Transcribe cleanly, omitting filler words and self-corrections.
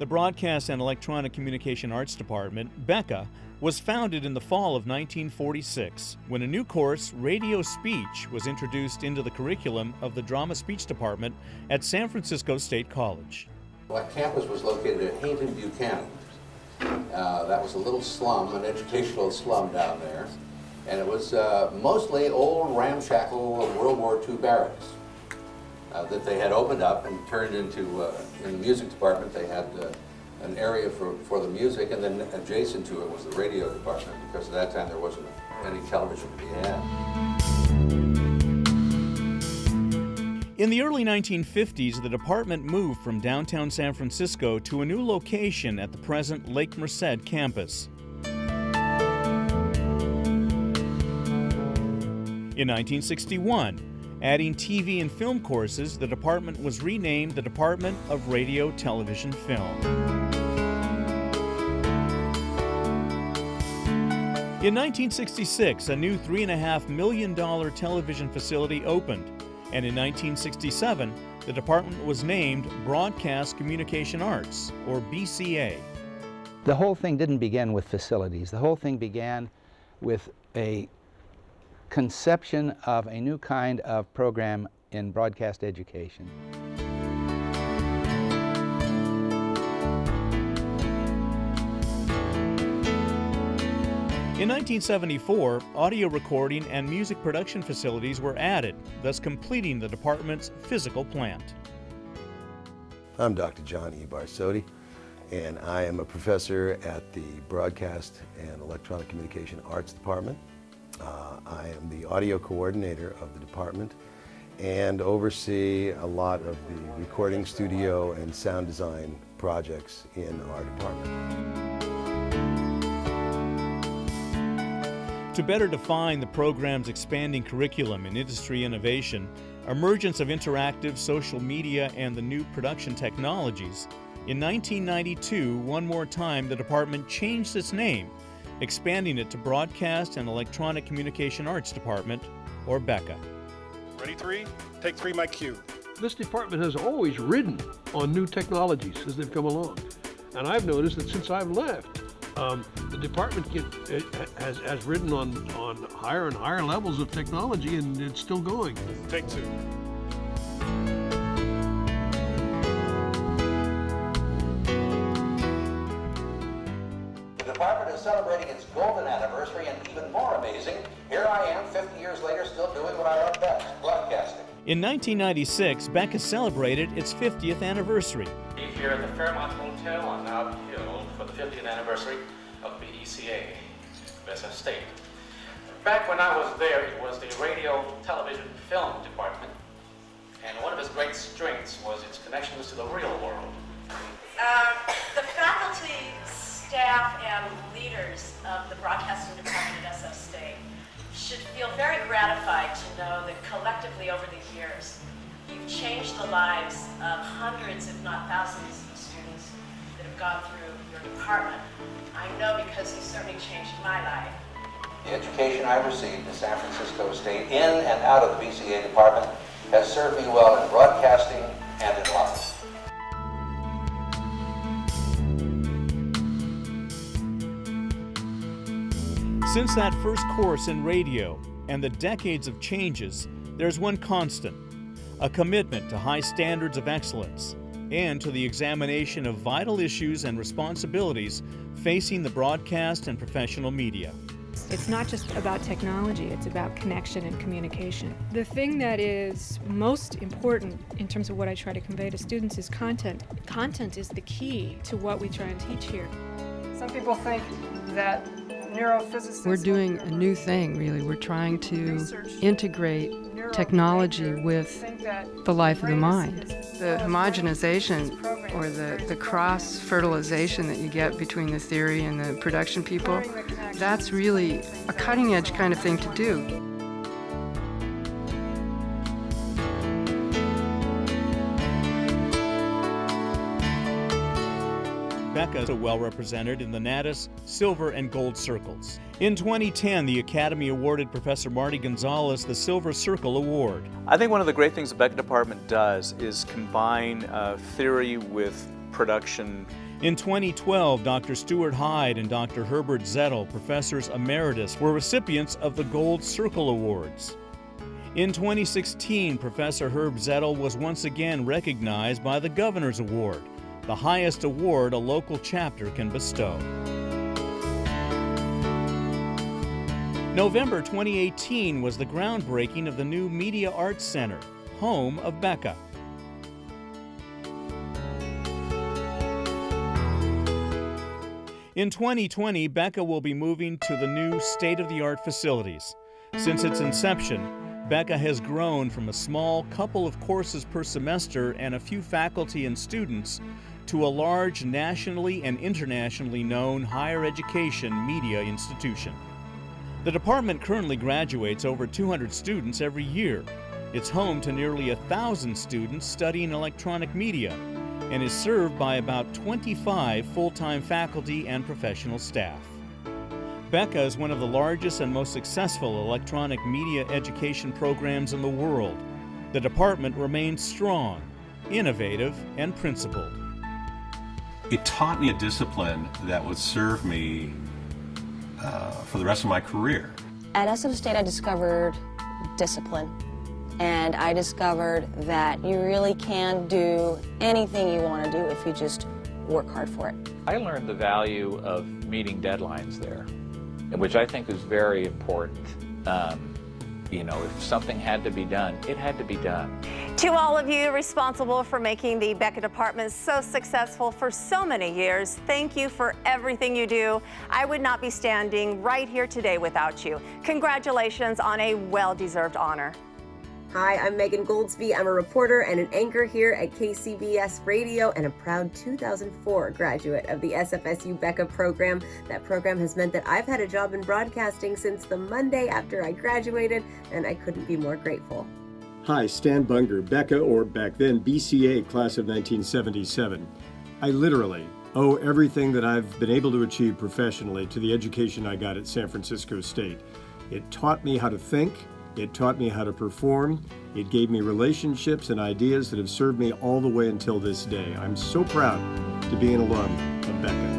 The Broadcast and Electronic Communication Arts Department, BECA, was founded in the fall of 1946 when a new course, Radio Speech, was introduced into the curriculum of the Drama Speech Department at San Francisco State College. My campus was located at Hayden Buchanan. That was a little slum, an educational slum down there, and it was mostly old ramshackle World War II barracks that they had opened up and turned into, in the music department, they had an area for the music, and then adjacent to it was the radio department, because at that time there wasn't any television to be had. In the early 1950s, the department moved from downtown San Francisco to a new location at the present Lake Merced campus. In 1961, adding TV and film courses, the department was renamed the Department of Radio, Television, Film. In 1966, a new $3.5 million television facility opened, and in 1967, the department was named Broadcast Communication Arts, or BCA. The whole thing didn't begin with facilities. The whole thing began with a conception of a new kind of program in broadcast education. In 1974, audio recording and music production facilities were added, thus completing the department's physical plant. I'm Dr. John E. Barsotti, and I am a professor at the Broadcast and Electronic Communication Arts Department. I am the audio coordinator of the department and oversee a lot of the recording studio and sound design projects in our department. To better define the program's expanding curriculum and industry innovation, emergence of interactive social media and the new production technologies, in 1992, one more time, the department changed its name, expanding it to Broadcast and Electronic Communication Arts Department, or BECA. Ready, three? Take three, my cue. This department has always ridden on new technologies as they've come along. And I've noticed that since I've left, the department has ridden on higher and higher levels of technology, and it's still going. Take two. The department is celebrating its golden anniversary, and even more amazing, here I am 50 years later still doing what I love best, broadcasting. In 1996, BECA celebrated its 50th anniversary. Here at the Fairmont Hotel on Nob Hill for the 50th anniversary of BECA, Best State. Back when I was there, it was the Radio, Television, Film department, and one of its great strengths was its connections to the real world. The faculty, staff, and leaders of the Broadcasting Department at SF State should feel very gratified to know that collectively over the years, you've changed the lives of hundreds, if not thousands, of students that have gone through your department. I know because you certainly changed my life. The education I received at San Francisco State, in and out of the BCA department, has served me well in broadcasting and in life. Since that first course in radio and the decades of changes, there's one constant: a commitment to high standards of excellence and to the examination of vital issues and responsibilities facing the broadcast and professional media. It's not just about technology, it's about connection and communication. The thing that is most important in terms of what I try to convey to students is content. Content is the key to what we try and teach here. Some people think that neurophysicists... We're doing a new thing, really. We're trying to integrate technology with the life of the mind. The homogenization or the cross-fertilization that you get between the theory and the production people, that's really a cutting-edge kind of thing to do. BECA is well represented in the Natus Silver and Gold Circles. In 2010, the Academy awarded Professor Marty Gonzalez the Silver Circle Award. I think one of the great things the BECA department does is combine theory with production. In 2012, Dr. Stuart Hyde and Dr. Herbert Zettel, professors emeritus, were recipients of the Gold Circle Awards. In 2016, Professor Herb Zettel was once again recognized by the Governor's Award, the highest award a local chapter can bestow. November 2018 was the groundbreaking of the new Media Arts Center, home of BECA. In 2020, BECA will be moving to the new state-of-the-art facilities. Since its inception, BECA has grown from a small couple of courses per semester and a few faculty and students to a large nationally and internationally known higher education media institution. The department currently graduates over 200 students every year. It's home to nearly 1,000 students studying electronic media and is served by about 25 full-time faculty and professional staff. BECA is one of the largest and most successful electronic media education programs in the world. The department remains strong, innovative, and principled. It taught me a discipline that would serve me for the rest of my career. At SF State, I discovered discipline. And I discovered that you really can do anything you want to do if you just work hard for it. I learned the value of meeting deadlines there, which I think is very important. If something had to be done, it had to be done. To all of you responsible for making the BECA department so successful for so many years, thank you for everything you do. I would not be standing right here today without you. Congratulations on a well-deserved honor. Hi, I'm Megan Goldsby. I'm a reporter and an anchor here at KCBS Radio and a proud 2004 graduate of the SFSU BECA program. That program has meant that I've had a job in broadcasting since the Monday after I graduated, and I couldn't be more grateful. Hi, Stan Bunger, BECA, or back then BCA, class of 1977. I literally owe everything that I've been able to achieve professionally to the education I got at San Francisco State. It taught me how to think. It taught me how to perform. It gave me relationships and ideas that have served me all the way until this day. I'm so proud to be an alum of BECA.